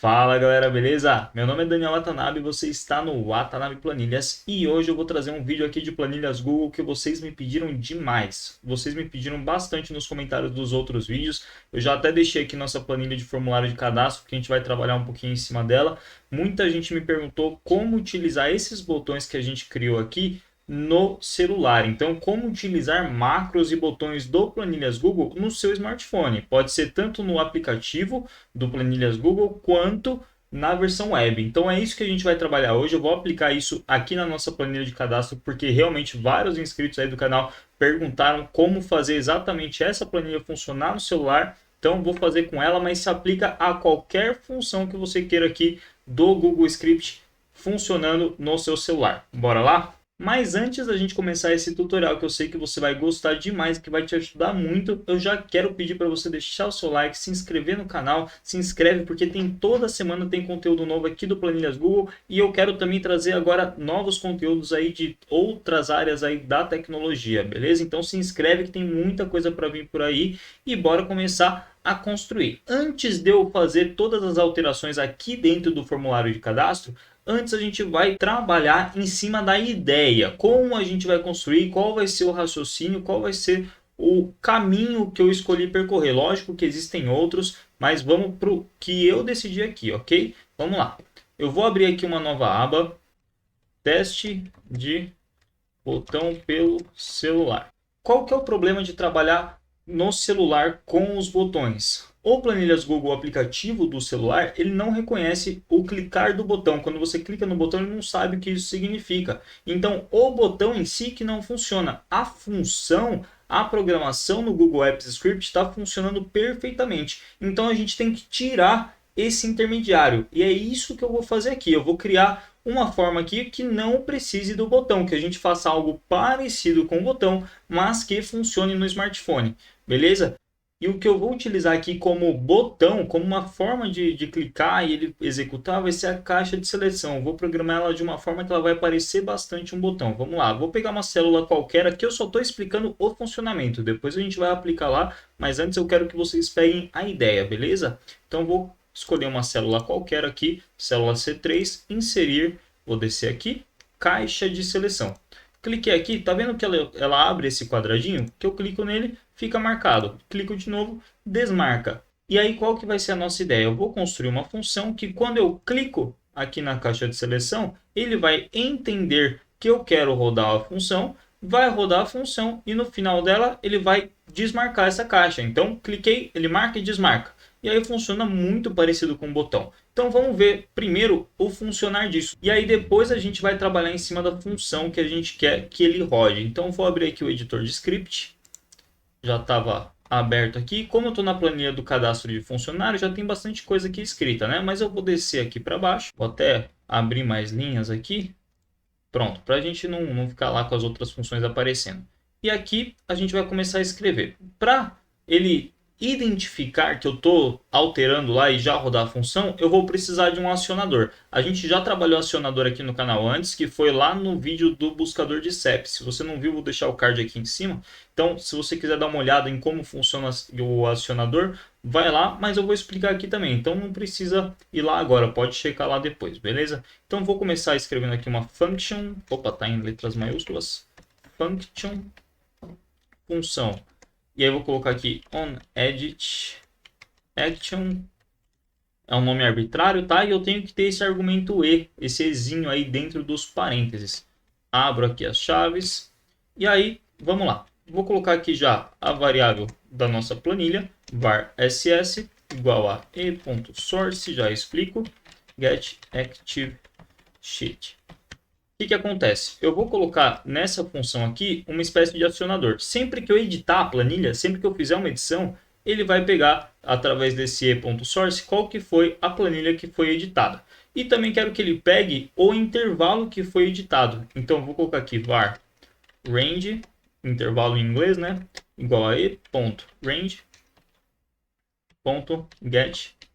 Fala galera, beleza? Meu nome é Daniel Watanabe, você está no Watanabe Planilhas e hoje eu vou trazer um vídeo aqui de planilhas Google que vocês me pediram demais. Vocês me pediram bastante nos comentários dos outros vídeos. Eu já até deixei aqui nossa planilha de formulário de cadastro, que a gente vai trabalhar um pouquinho em cima dela. Muita gente me perguntou como utilizar esses botões que a gente criou aqui no celular. Então, como utilizar macros e botões do Planilhas Google no seu smartphone. Pode ser tanto no aplicativo do Planilhas Google quanto na versão web. Então é isso que a gente vai trabalhar hoje. Eu vou aplicar isso aqui na nossa planilha de cadastro, porque realmente vários inscritos aí do canal perguntaram como fazer exatamente essa planilha funcionar no celular. Então vou fazer com ela, mas se aplica a qualquer função que você queira aqui do Google Script funcionando no seu celular. Bora lá? Mas antes da gente começar esse tutorial, que eu sei que você vai gostar demais, que vai te ajudar muito, eu já quero pedir para você deixar o seu like, se inscrever no canal, se inscreve porque toda semana tem conteúdo novo aqui do Planilhas Google e eu quero também trazer agora novos conteúdos aí de outras áreas aí da tecnologia, beleza? Então se inscreve que tem muita coisa para vir por aí e bora começar a construir. Antes de eu fazer todas as alterações aqui dentro do formulário de cadastro, antes a gente vai trabalhar em cima da ideia, como a gente vai construir, qual vai ser o raciocínio, qual vai ser o caminho que eu escolhi percorrer. Lógico que existem outros, mas vamos para o que eu decidi aqui, ok? Vamos lá. Eu vou abrir aqui uma nova aba, teste de botão pelo celular. Qual que é o problema de trabalhar no celular com os botões? O Planilhas Google, o aplicativo do celular, ele não reconhece o clicar do botão. Quando você clica no botão, ele não sabe o que isso significa. Então, o botão em si que não funciona. A função, a programação no Google Apps Script está funcionando perfeitamente. Então, a gente tem que tirar esse intermediário. E é isso que eu vou fazer aqui. Eu vou criar uma forma aqui que não precise do botão, que a gente faça algo parecido com o botão, mas que funcione no smartphone. Beleza? E o que eu vou utilizar aqui como botão, como uma forma de clicar e ele executar, vai ser a caixa de seleção. Eu vou programar ela de uma forma que ela vai parecer bastante um botão. Vamos lá, vou pegar uma célula qualquer aqui, eu só estou explicando o funcionamento. Depois a gente vai aplicar lá, mas antes eu quero que vocês peguem a ideia, beleza? Então vou escolher uma célula qualquer aqui, célula C3, inserir, vou descer aqui, caixa de seleção. Cliquei aqui, tá vendo que ela abre esse quadradinho? Que eu clico nele, fica marcado. Clico de novo, desmarca. E aí qual que vai ser a nossa ideia? Eu vou construir uma função que quando eu clico aqui na caixa de seleção, ele vai entender que eu quero rodar a função, vai rodar a função e no final dela ele vai desmarcar essa caixa. Então cliquei, ele marca e desmarca. E aí funciona muito parecido com o botão. Então vamos ver primeiro o funcionar disso. E aí depois a gente vai trabalhar em cima da função que a gente quer que ele rode. Então vou abrir aqui o editor de script. Já estava aberto aqui. Como eu estou na planilha do cadastro de funcionário, já tem bastante coisa aqui escrita, né? Mas eu vou descer aqui para baixo. Vou até abrir mais linhas aqui. Pronto, para a gente não ficar lá com as outras funções aparecendo. E aqui a gente vai começar a escrever. Para ele identificar que eu estou alterando lá e já rodar a função, eu vou precisar de um acionador. A gente já trabalhou acionador aqui no canal antes, que foi lá no vídeo do buscador de CEP. Se você não viu, vou deixar o card aqui em cima. Então, se você quiser dar uma olhada em como funciona o acionador, vai lá, mas eu vou explicar aqui também. Então, não precisa ir lá agora, pode checar lá depois, beleza? Então, vou começar escrevendo aqui uma function. Opa, tá em letras maiúsculas. Function, função. E aí eu vou colocar aqui onEdit action. É um nome arbitrário, tá? E eu tenho que ter esse argumento e, esse ezinho aí dentro dos parênteses. Abro aqui as chaves. E aí, vamos lá. Vou colocar aqui já a variável da nossa planilha, var ss igual a e.source, já explico, get active sheet. O que acontece? Eu vou colocar nessa função aqui uma espécie de acionador. Sempre que eu editar a planilha, sempre que eu fizer uma edição, ele vai pegar, através desse e.source, qual que foi a planilha que foi editada. E também quero que ele pegue o intervalo que foi editado. Então, eu vou colocar aqui var range, intervalo em inglês, né? Igual a e.range.get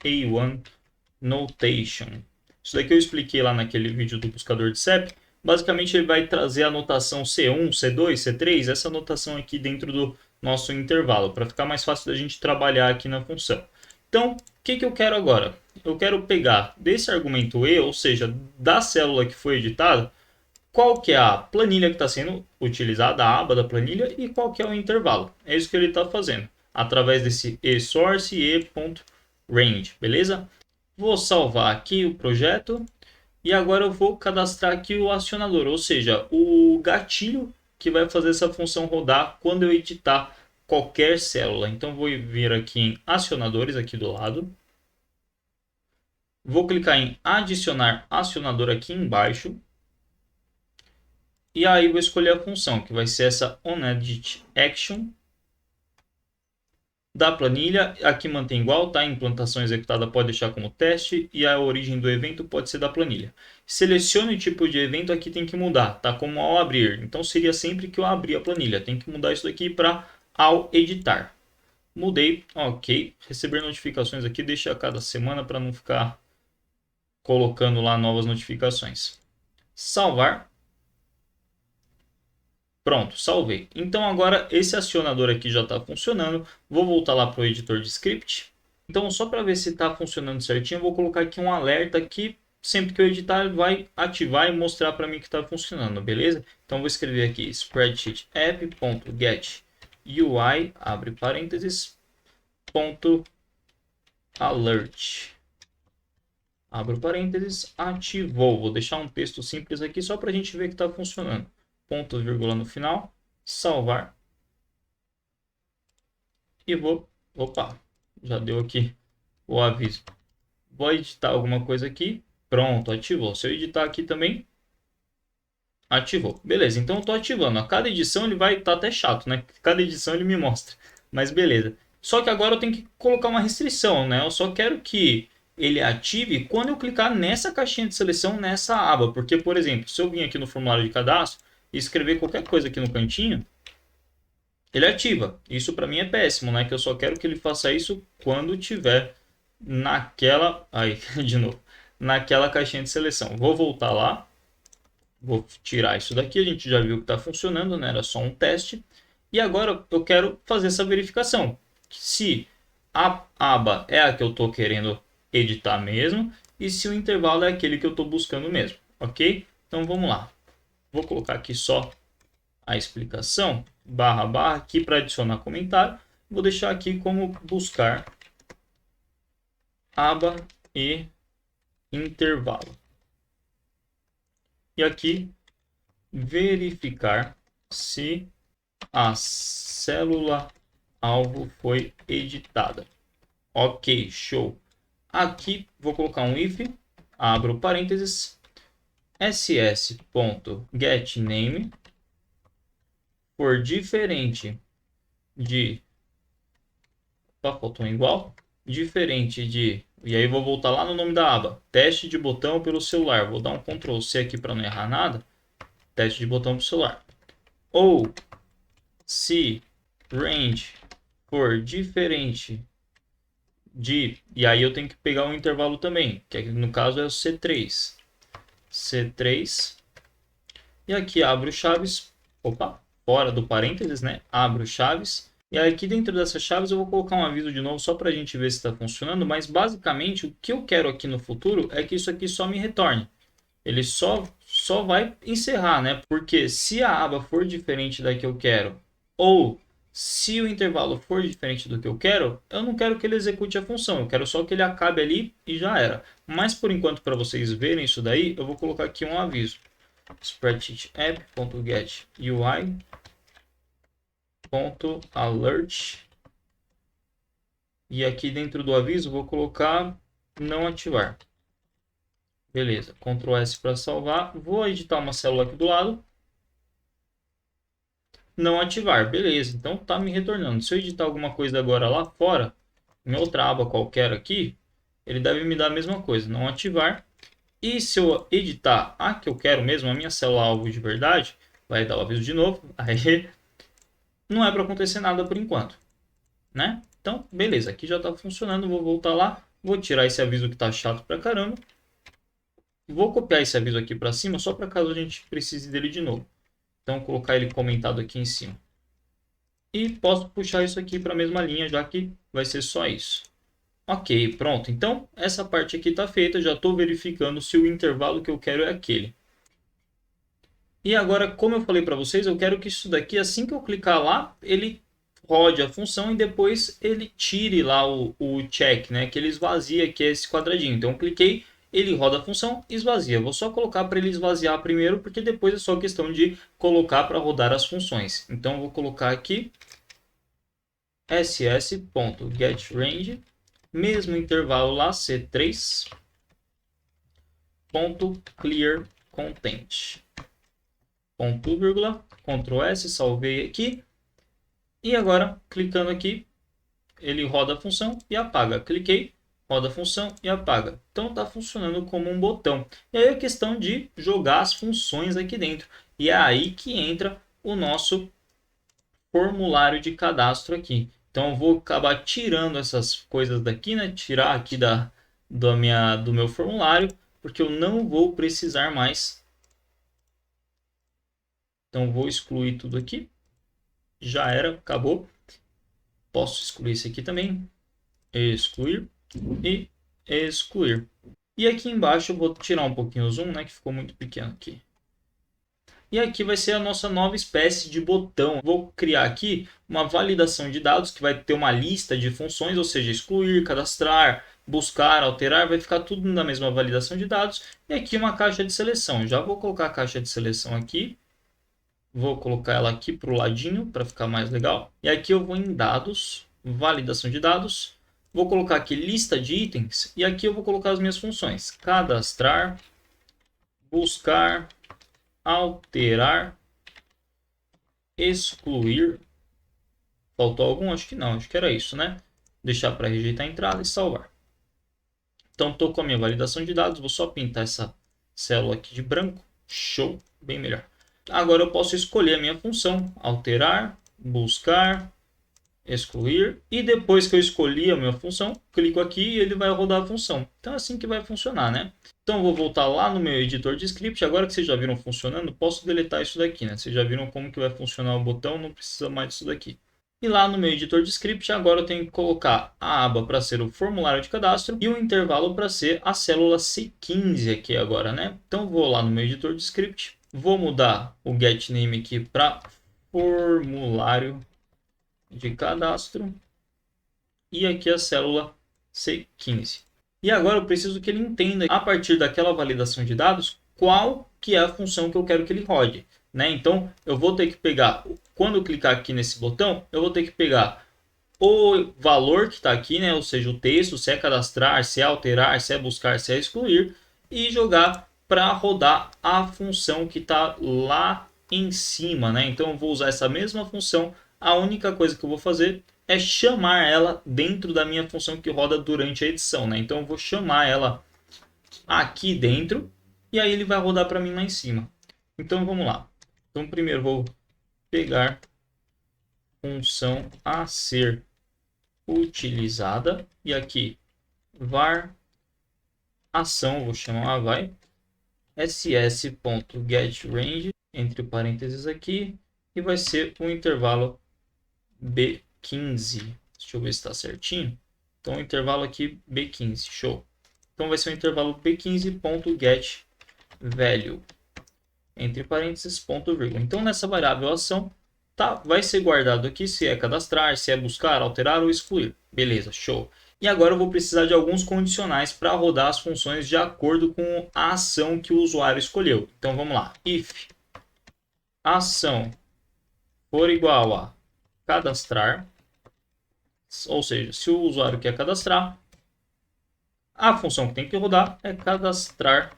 a1 notation. Isso daqui eu expliquei lá naquele vídeo do buscador de CEP. Basicamente, ele vai trazer a notação C1, C2, C3, essa notação aqui dentro do nosso intervalo, para ficar mais fácil da gente trabalhar aqui na função. Então, o que eu quero agora? Eu quero pegar desse argumento E, ou seja, da célula que foi editada, qual que é a planilha que está sendo utilizada, a aba da planilha, e qual que é o intervalo. É isso que ele está fazendo, através desse eSource e e.range, beleza? Vou salvar aqui o projeto e agora eu vou cadastrar aqui o acionador, ou seja, o gatilho que vai fazer essa função rodar quando eu editar qualquer célula. Então vou vir aqui em acionadores aqui do lado. Vou clicar em adicionar acionador aqui embaixo. E aí vou escolher a função, que vai ser essa onEditAction da planilha. Aqui mantém igual, tá? Implantação executada pode deixar como teste e a origem do evento pode ser da planilha. Selecione o tipo de evento, aqui tem que mudar, tá? Como ao abrir. Então seria sempre que eu abrir a planilha. Tem que mudar isso daqui para ao editar. Mudei, ok. Receber notificações aqui, deixa a cada semana para não ficar colocando lá novas notificações. Salvar. Pronto, salvei. Então agora esse acionador aqui já está funcionando. Vou voltar lá para o editor de script. Então só para ver se está funcionando certinho, eu vou colocar aqui um alerta que sempre que eu editar ele vai ativar e mostrar para mim que está funcionando, beleza? Então vou escrever aqui spreadsheet app.getUI, abre parênteses, ponto alert. Abro parênteses, ativou. Vou deixar um texto simples aqui só para a gente ver que está funcionando. Ponto, vírgula no final, salvar. E vou, opa, já deu aqui o aviso. Vou editar alguma coisa aqui, pronto, ativou. Se eu editar aqui também, ativou. Beleza, então eu estou ativando. A cada edição ele vai estar até chato, né? Cada edição ele me mostra, mas beleza. Só que agora eu tenho que colocar uma restrição, né? Eu só quero que ele ative quando eu clicar nessa caixinha de seleção, nessa aba. Porque, por exemplo, se eu vir aqui no formulário de cadastro e escrever qualquer coisa aqui no cantinho, ele ativa. Isso para mim é péssimo, né? Que eu só quero que ele faça isso quando tiver naquela... Aí, de novo. Naquela caixinha de seleção. Vou voltar lá. Vou tirar isso daqui. A gente já viu que está funcionando, né? Era só um teste. E agora eu quero fazer essa verificação. Se a aba é a que eu estou querendo editar mesmo. E se o intervalo é aquele que eu estou buscando mesmo. Ok? Então vamos lá. Vou colocar aqui só a explicação, barra, barra, aqui para adicionar comentário. Vou deixar aqui como buscar aba e intervalo. E aqui, verificar se a célula alvo foi editada. Ok, show. Aqui vou colocar um if, abro parênteses, ss.getName for diferente de... Opa, faltou um igual. Diferente de... E aí vou voltar lá no nome da aba. Teste de botão pelo celular. Vou dar um Ctrl C aqui para não errar nada. Teste de botão para o celular. Ou se range for diferente de... E aí eu tenho que pegar um intervalo também. Que no caso é o C3. C3. E aqui abro chaves. Opa, fora do parênteses, né? Abro chaves. E aqui dentro dessas chaves eu vou colocar um aviso de novo só para a gente ver se está funcionando. Mas basicamente o que eu quero aqui no futuro é que isso aqui só me retorne. Ele só vai encerrar, né? Porque se a aba for diferente da que eu quero, ou se o intervalo for diferente do que eu não quero que ele execute a função. Eu quero só que ele acabe ali e já era. Mas por enquanto, para vocês verem isso daí, eu vou colocar aqui um aviso. Spreadsheet app.getUI .alert. E aqui dentro do aviso vou colocar não ativar. Beleza, Ctrl S para salvar. Vou editar uma célula aqui do lado. Não ativar, beleza. Então tá me retornando. Se eu editar alguma coisa agora lá fora, em outra aba qualquer aqui, ele deve me dar a mesma coisa, não ativar. E se eu editar a que eu quero mesmo, a minha célula alvo de verdade, vai dar o aviso de novo. Aí não é para acontecer nada por enquanto, né? Então, beleza, aqui já está funcionando, vou voltar lá, vou tirar esse aviso que está chato pra caramba. Vou copiar esse aviso aqui para cima, só para caso a gente precise dele de novo. Então, colocar ele comentado aqui em cima. E posso puxar isso aqui para a mesma linha, já que vai ser só isso. Ok, pronto. Então, essa parte aqui está feita. Já estou verificando se o intervalo que eu quero é aquele. E agora, como eu falei para vocês, eu quero que isso daqui, assim que eu clicar lá, ele rode a função e depois ele tire lá o check, né? Que ele esvazia aqui esse quadradinho. Então, eu cliquei, ele roda a função, esvazia. Vou só colocar para ele esvaziar primeiro, porque depois é só questão de colocar para rodar as funções. Então, eu vou colocar aqui ss.getRange, mesmo intervalo lá, c3, .clearContent. Ponto, vírgula, Ctrl S, salvei aqui. E agora, clicando aqui, ele roda a função e apaga. Cliquei, roda a função e apaga. Então está funcionando como um botão. E aí é questão de jogar as funções aqui dentro. E é aí que entra o nosso formulário de cadastro aqui. Então eu vou acabar tirando essas coisas daqui, né? Tirar aqui do meu formulário, porque eu não vou precisar mais. Então vou excluir tudo aqui. Já era, acabou. Posso excluir esse aqui também. Excluir e excluir. E aqui embaixo eu vou tirar um pouquinho o zoom, né? Que ficou muito pequeno aqui. E aqui vai ser a nossa nova espécie de botão. Vou criar aqui uma validação de dados que vai ter uma lista de funções, ou seja, excluir, cadastrar, buscar, alterar, vai ficar tudo na mesma validação de dados. E aqui uma caixa de seleção. Já vou colocar a caixa de seleção aqui. Vou colocar ela aqui para o ladinho para ficar mais legal. E aqui eu vou em dados, validação de dados. Vou colocar aqui lista de itens e aqui eu vou colocar as minhas funções. Cadastrar, buscar, alterar, excluir. Faltou algum? Acho que não, acho que era isso, né? Deixar para rejeitar a entrada e salvar. Então estou com a minha validação de dados, vou só pintar essa célula aqui de branco. Show, bem melhor. Agora eu posso escolher a minha função, alterar, buscar, excluir. E depois que eu escolhi a minha função, clico aqui e ele vai rodar a função. Então é assim que vai funcionar, né? Então eu vou voltar lá no meu editor de script. Agora que vocês já viram funcionando, posso deletar isso daqui, né? Vocês já viram como que vai funcionar o botão, não precisa mais disso daqui. E lá no meu editor de script, agora eu tenho que colocar a aba para ser o formulário de cadastro e o intervalo para ser a célula C15 aqui agora, né? Então vou lá no meu editor de script, vou mudar o getName aqui para formulário de cadastro e aqui a célula C15. E agora eu preciso que ele entenda, a partir daquela validação de dados, qual que é a função que eu quero que ele rode, né? Então eu vou ter que pegar, quando eu clicar aqui nesse botão, eu vou ter que pegar o valor que está aqui, né? Ou seja, o texto, se é cadastrar, se é alterar, se é buscar, se é excluir, e jogar para rodar a função que está lá em cima, né? Então eu vou usar essa mesma função. A única coisa que eu vou fazer é chamar ela dentro da minha função que roda durante a edição, né? Então eu vou chamar ela aqui dentro e aí ele vai rodar para mim lá em cima. Então vamos lá. Então primeiro vou pegar função a ser utilizada e aqui var ação, vou chamar vai ss.getRange entre parênteses aqui e vai ser um intervalo B15. Deixa eu ver se está certinho. Então o intervalo aqui B15, show. Então vai ser o intervalo B15.getValue entre parênteses ponto vírgula. Então nessa variável ação vai ser guardado aqui se é cadastrar, se é buscar, alterar ou excluir. Beleza, show. E agora eu vou precisar de alguns condicionais para rodar as funções de acordo com a ação que o usuário escolheu. Então vamos lá. If ação for igual a cadastrar, ou seja, se o usuário quer cadastrar, a função que tem que rodar é cadastrar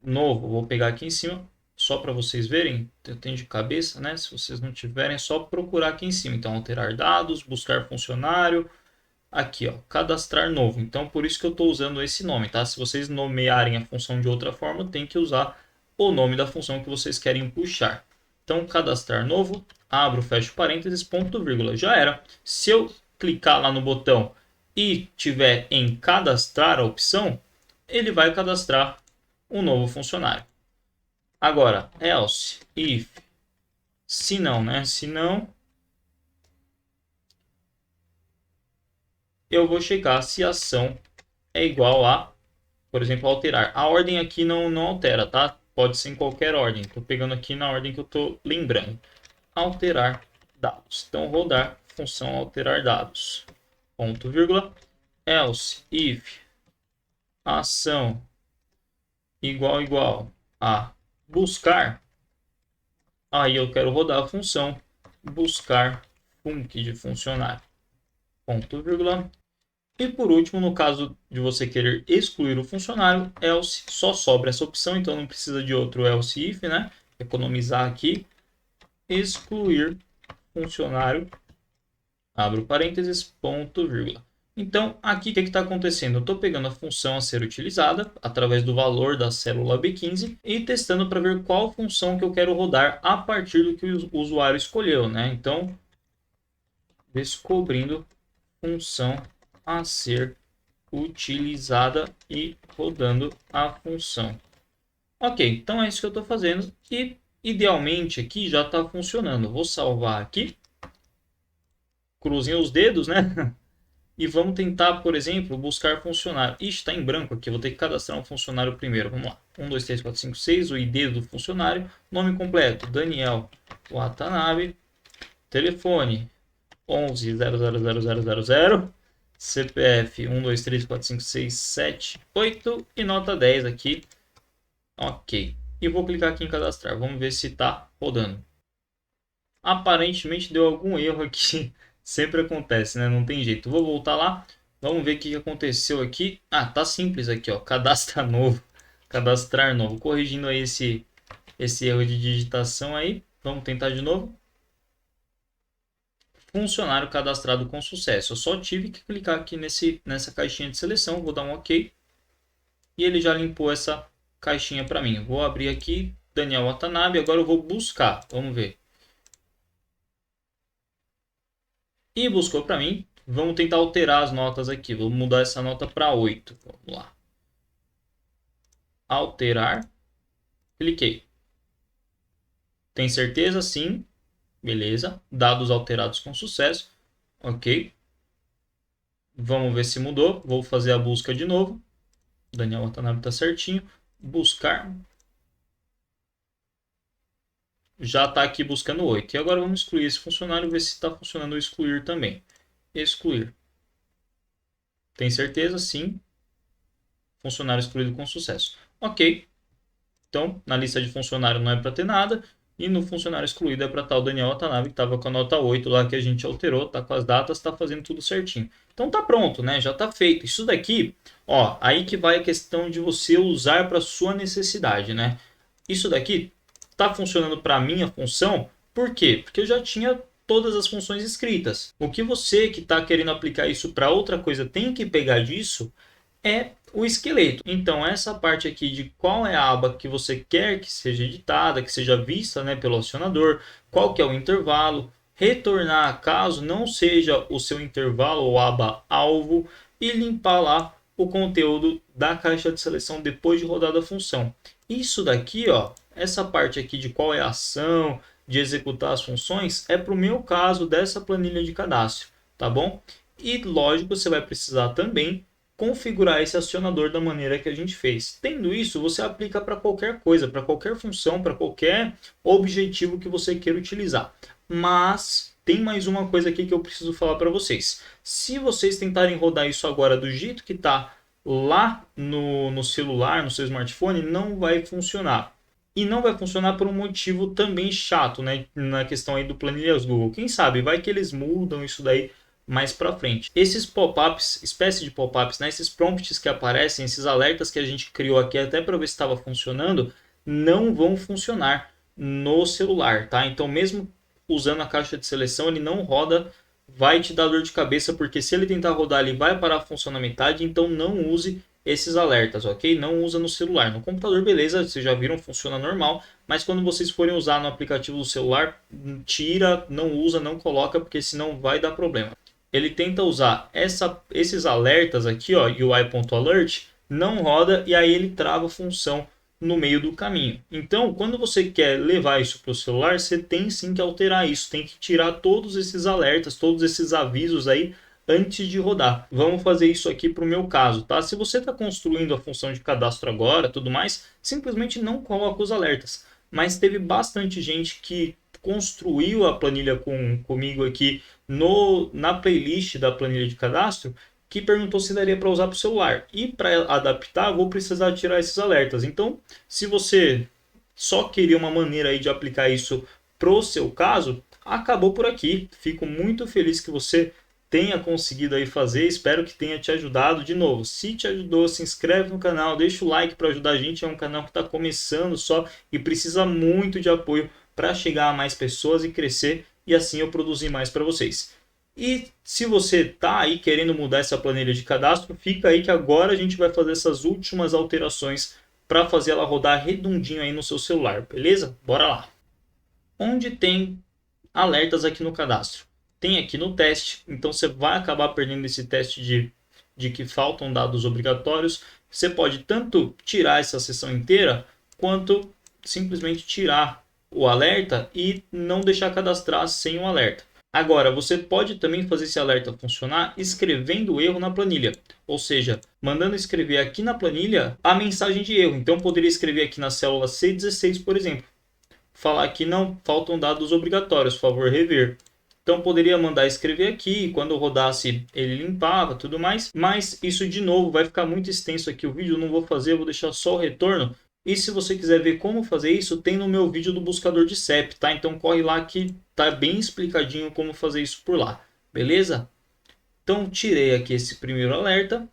novo. Vou pegar aqui em cima só para vocês verem, eu tenho de cabeça, né? Se vocês não tiverem, é só procurar aqui em cima. Então, alterar dados, buscar funcionário, aqui, ó, cadastrar novo. Então, por isso que eu estou usando esse nome, tá? Se vocês nomearem a função de outra forma, tem que usar o nome da função que vocês querem puxar. Então, cadastrar novo, abro, fecho parênteses, ponto, vírgula, já era. Se eu clicar lá no botão e tiver em cadastrar a opção, ele vai cadastrar um novo funcionário. Agora, else, if, se não, né? Se não, eu vou checar se a ação é igual a, por exemplo, alterar. A ordem aqui não altera, tá? Pode ser em qualquer ordem. Estou pegando aqui na ordem que eu estou lembrando. Alterar dados. Então, rodar função alterar dados. Ponto, vírgula. Else, if, ação igual a buscar. Aí eu quero rodar a função buscar func de funcionário. Ponto, vírgula. E por último, no caso de você querer excluir o funcionário, else, só sobra essa opção, então não precisa de outro else if, né? Economizar aqui, excluir funcionário, abro parênteses, ponto, vírgula. Então, aqui o que está acontecendo? Eu estou pegando a função a ser utilizada através do valor da célula B15 e testando para ver qual função que eu quero rodar a partir do que o usuário escolheu, né? Então, descobrindo função a ser utilizada e rodando a função. Ok, então é isso que eu estou fazendo e idealmente aqui já está funcionando. Vou salvar aqui, cruzem os dedos, né? E vamos tentar, por exemplo, buscar funcionário. Ixi, está em branco aqui, vou ter que cadastrar um funcionário primeiro. Vamos lá, 1, 2, 3, 4, 5, 6, o ID do funcionário, nome completo, Daniel Watanabe, telefone 11 000000, CPF 1, 2, 3, 4, 5, 6, 7, 8 e nota 10 aqui. Ok. E vou clicar aqui em cadastrar. Vamos ver se está rodando. Aparentemente deu algum erro aqui. Sempre acontece, né? Não tem jeito. Vou voltar lá. Vamos ver o que aconteceu aqui. Ah, tá simples aqui, ó. Cadastrar novo. Cadastrar novo. Corrigindo aí esse erro de digitação aí. Vamos tentar de novo. Funcionário cadastrado com sucesso. Eu só tive que clicar aqui nessa caixinha de seleção. Vou dar um OK. E ele já limpou essa caixinha para mim. Vou abrir aqui Daniel Watanabe. Agora eu vou buscar. Vamos ver. E buscou para mim. Vamos tentar alterar as notas aqui. Vou mudar essa nota para 8. Vamos lá. Alterar. Cliquei. Tem certeza? Sim. Beleza. Dados alterados com sucesso. Ok. Vamos ver se mudou. Vou fazer a busca de novo. Daniel Watanabe está certinho. Buscar. Já está aqui buscando 8. E agora vamos excluir esse funcionário e ver se está funcionando o excluir também. Excluir. Tem certeza? Sim. Funcionário excluído com sucesso. Ok. Então, na lista de funcionário não é para ter nada. E no funcionário excluído é para estar o Daniel Watanabe, que estava com a nota 8 lá que a gente alterou. Está com as datas, está fazendo tudo certinho. Então tá pronto, né? Já está feito. Isso daqui, ó, aí que vai a questão de você usar para sua necessidade, né? Isso daqui está funcionando para a minha função. Por quê? Porque eu já tinha todas as funções escritas. O que você que está querendo aplicar isso para outra coisa tem que pegar disso é o esqueleto. Então, essa parte aqui de qual é a aba que você quer que seja editada, que seja vista, né, pelo acionador, qual que é o intervalo, retornar caso não seja o seu intervalo ou aba alvo e limpar lá o conteúdo da caixa de seleção depois de rodada a função. Isso daqui, ó, essa parte aqui de qual é a ação, de executar as funções, é para o meu caso dessa planilha de cadastro, tá bom? E lógico, você vai precisar também configurar esse acionador da maneira que a gente fez. Tendo isso, você aplica para qualquer coisa, para qualquer função, para qualquer objetivo que você queira utilizar. Mas tem mais uma coisa aqui que eu preciso falar para vocês. Se vocês tentarem rodar isso agora do jeito que está lá no celular, no seu smartphone, não vai funcionar. E não vai funcionar por um motivo também chato, né? Na questão aí do Planilhas Google. Quem sabe, vai que eles mudam isso daí mais para frente. Esses pop-ups, espécie de pop-ups, né? Esses prompts que aparecem, esses alertas que a gente criou aqui até para ver se estava funcionando, não vão funcionar no celular, tá? Então, mesmo usando a caixa de seleção, ele não roda, vai te dar dor de cabeça, porque se ele tentar rodar, ele vai parar a função na metade, então não use esses alertas, ok? Não usa no celular. No computador, beleza, vocês já viram, funciona normal, mas quando vocês forem usar no aplicativo do celular, tira, não usa, não coloca, porque senão vai dar problema. Ele tenta usar esses alertas aqui, ó, UI.alert, não roda e aí ele trava a função no meio do caminho. Então, quando você quer levar isso para o celular, você tem sim que alterar isso, tem que tirar todos esses alertas, todos esses avisos aí antes de rodar. Vamos fazer isso aqui para o meu caso, tá? Se você está construindo a função de cadastro agora, tudo mais, simplesmente não coloca os alertas. Mas teve bastante gente que construiu a planilha comigo aqui na playlist da planilha de cadastro, que perguntou se daria para usar para o celular. E para adaptar, vou precisar tirar esses alertas. Então, se você só queria uma maneira aí de aplicar isso pro seu caso, acabou por aqui. Fico muito feliz que você tenha conseguido aí fazer, espero que tenha te ajudado. De novo, se te ajudou, se inscreve no canal, deixa o like para ajudar a gente, é um canal que está começando só e precisa muito de apoio para chegar a mais pessoas e crescer, e assim eu produzir mais para vocês. E se você está aí querendo mudar essa planilha de cadastro, fica aí que agora a gente vai fazer essas últimas alterações para fazer ela rodar redondinho aí no seu celular, beleza? Bora lá! Onde tem alertas aqui no cadastro? Tem aqui no teste, então você vai acabar perdendo esse teste de que faltam dados obrigatórios. Você pode tanto tirar essa seção inteira, quanto simplesmente tirar o alerta e não deixar cadastrar sem o alerta. Agora, você pode também fazer esse alerta funcionar escrevendo o erro na planilha, ou seja, mandando escrever aqui na planilha a mensagem de erro. Então, poderia escrever aqui na célula C16, por exemplo, falar que não faltam dados obrigatórios, favor rever. Então poderia mandar escrever aqui, quando rodasse ele limpava, tudo mais. Mas isso de novo vai ficar muito extenso aqui o vídeo, eu não vou fazer, eu vou deixar só o retorno. E se você quiser ver como fazer isso, tem no meu vídeo do buscador de CEP, tá? Então corre lá que tá bem explicadinho como fazer isso por lá, beleza? Então tirei aqui esse primeiro alerta.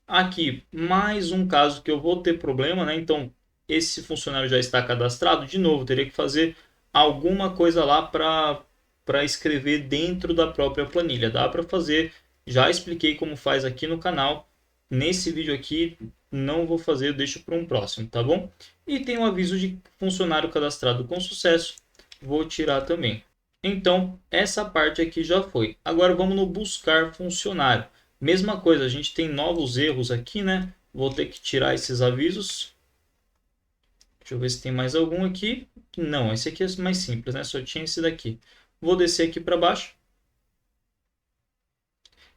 Aqui mais um caso que eu vou ter problema, né? Então esse funcionário já está cadastrado, de novo, teria que fazer alguma coisa lá para escrever dentro da própria planilha. Dá para fazer, já expliquei como faz aqui no canal. Nesse vídeo aqui não vou fazer, eu deixo para um próximo, tá bom? E tem um aviso de funcionário cadastrado com sucesso, vou tirar também. Então, essa parte aqui já foi. Agora vamos no buscar funcionário. Mesma coisa, a gente tem novos erros aqui, né? Vou ter que tirar esses avisos. Deixa eu ver se tem mais algum aqui. Não, esse aqui é mais simples, né? Só tinha esse daqui. Vou descer aqui para baixo.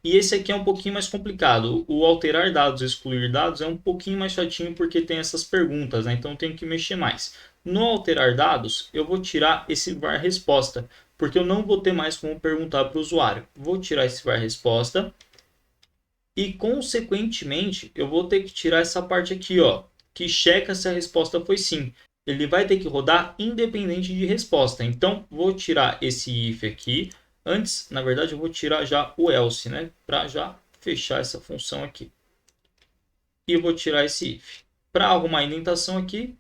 E esse aqui é um pouquinho mais complicado. O alterar dados, excluir dados é um pouquinho mais chatinho porque tem essas perguntas, né? Então eu tenho que mexer mais. No alterar dados, eu vou tirar esse var resposta, porque eu não vou ter mais como perguntar para o usuário. Vou tirar esse var resposta e, consequentemente, eu vou ter que tirar essa parte aqui, ó, que checa se a resposta foi sim. Ele vai ter que rodar independente de resposta. Então, vou tirar esse if aqui. Antes, na verdade, eu vou tirar já o else, né? Para já fechar essa função aqui. E eu vou tirar esse if. Para arrumar a indentação aqui,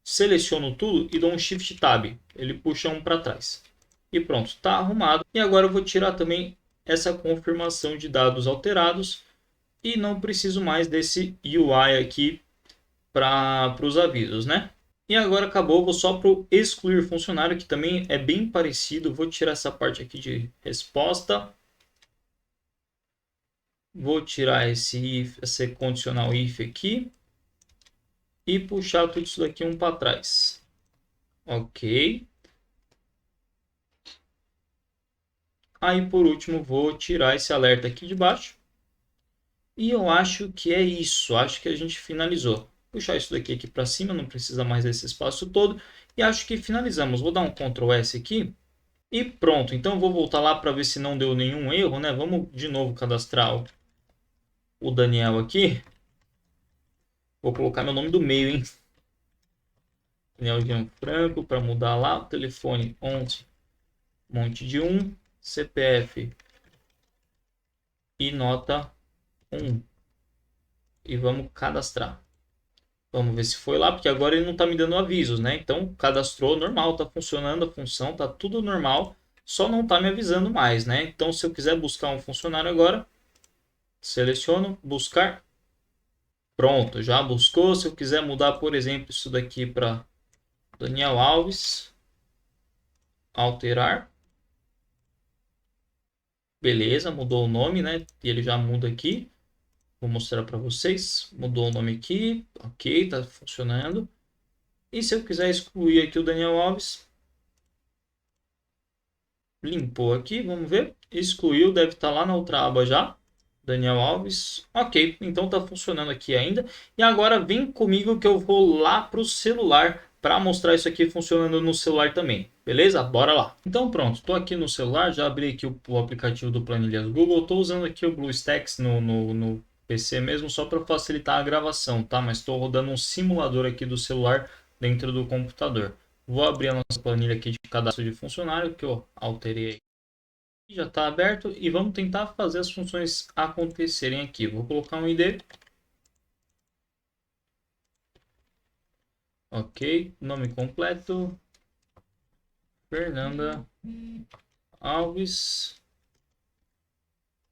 seleciono tudo e dou um Shift Tab. Ele puxa um para trás. E pronto, está arrumado. E agora eu vou tirar também essa confirmação de dados alterados. E não preciso mais desse UI aqui para os avisos, né? E agora acabou, vou só para o excluir funcionário, que também é bem parecido. Vou tirar essa parte aqui de resposta. Vou tirar esse condicional if aqui. E puxar tudo isso daqui um para trás. Ok. Aí por último vou tirar esse alerta aqui de baixo. E eu acho que é isso. Acho que a gente finalizou. Puxar isso daqui para cima, não precisa mais desse espaço todo. E acho que finalizamos. Vou dar um Ctrl S aqui. E pronto. Então eu vou voltar lá para ver se não deu nenhum erro, né? Vamos de novo cadastrar o Daniel aqui. Vou colocar meu nome do meio, hein? Daniel Jean Franco, para mudar lá. O telefone 11, monte de 1. CPF e nota 1. E vamos cadastrar. Vamos ver se foi lá, porque agora ele não está me dando avisos, né? Então, cadastrou normal, está funcionando a função, está tudo normal, só não está me avisando mais, né? Então, se eu quiser buscar um funcionário agora, seleciono, buscar. Pronto, já buscou. Se eu quiser mudar, por exemplo, isso daqui para Daniel Alves, alterar. Beleza, mudou o nome, né? E ele já muda aqui. Vou mostrar para vocês. Mudou o nome aqui. Ok, tá funcionando. E se eu quiser excluir aqui o Daniel Alves, Limpou aqui, vamos ver. Excluiu, deve estar lá na outra aba já. Daniel Alves. Ok, então está funcionando aqui ainda. E agora vem comigo que eu vou lá para o celular para mostrar isso aqui funcionando no celular também. Beleza? Bora lá. Então pronto, estou aqui no celular, já abri aqui o aplicativo do Planilhas Google. Estou usando aqui o BlueStacks no PC mesmo só para facilitar a gravação, tá? Mas estou rodando um simulador aqui do celular dentro do computador. Vou abrir a nossa planilha aqui de cadastro de funcionário que eu alterei. Já está aberto e vamos tentar fazer as funções acontecerem aqui. Vou colocar um ID. Ok, nome completo. Fernanda Alves.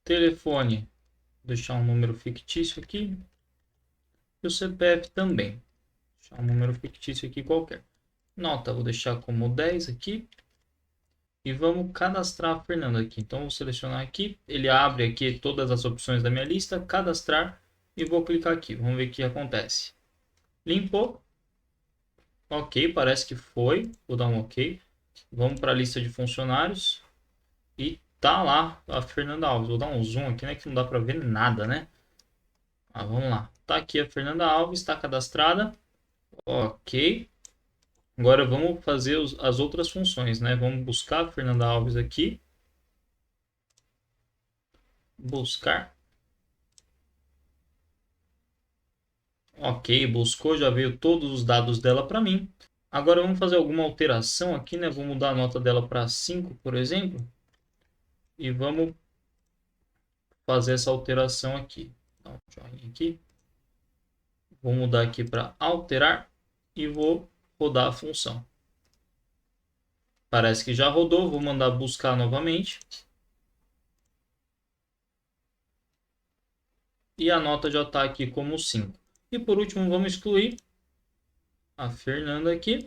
Telefone. Vou deixar um número fictício aqui. E o CPF também. Vou deixar um número fictício aqui qualquer. Nota, vou deixar como 10 aqui. E vamos cadastrar a Fernanda aqui. Então, vou selecionar aqui. Ele abre aqui todas as opções da minha lista. Cadastrar. E vou clicar aqui. Vamos ver o que acontece. Limpou. Ok, parece que foi. Vou dar um ok. Vamos para a lista de funcionários. E tá lá a Fernanda Alves. Vou dar um zoom aqui, né? Que não dá para ver nada, né? Vamos lá. Tá aqui a Fernanda Alves. Está cadastrada. Ok. Agora vamos fazer as outras funções, né? Vamos buscar a Fernanda Alves aqui. Buscar. Ok, buscou, já veio todos os dados dela para mim. Agora vamos fazer alguma alteração aqui, né? Vou mudar a nota dela para 5, por exemplo. E vamos fazer essa alteração aqui. Dá um joinha aqui. Vou mudar aqui para alterar e vou rodar a função. Parece que já rodou, vou mandar buscar novamente. E a nota já está aqui como 5. E por último, vamos excluir a Fernanda aqui.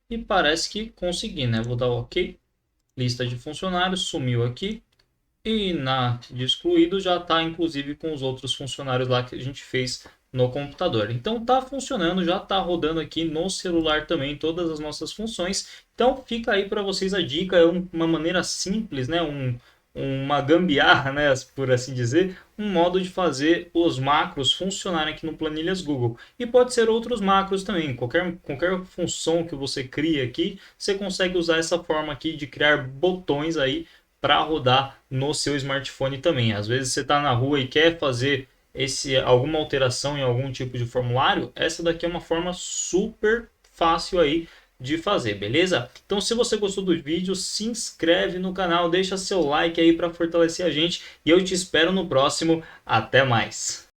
E parece que consegui, né? Vou dar OK. Lista de funcionários, sumiu aqui. E na de excluído já está inclusive com os outros funcionários lá que a gente fez no computador. Então está funcionando, já está rodando aqui no celular também todas as nossas funções. Então fica aí para vocês a dica, é uma maneira simples, né? Uma gambiarra, né? Por assim dizer, um modo de fazer os macros funcionarem aqui no Planilhas Google. E pode ser outros macros também, qualquer função que você cria aqui, você consegue usar essa forma aqui de criar botões aí para rodar no seu smartphone também. Às vezes você está na rua e quer fazer alguma alteração em algum tipo de formulário, essa daqui é uma forma super fácil aí de fazer, beleza? Então, se você gostou do vídeo, se inscreve no canal, deixa seu like aí para fortalecer a gente e eu te espero no próximo. Até mais!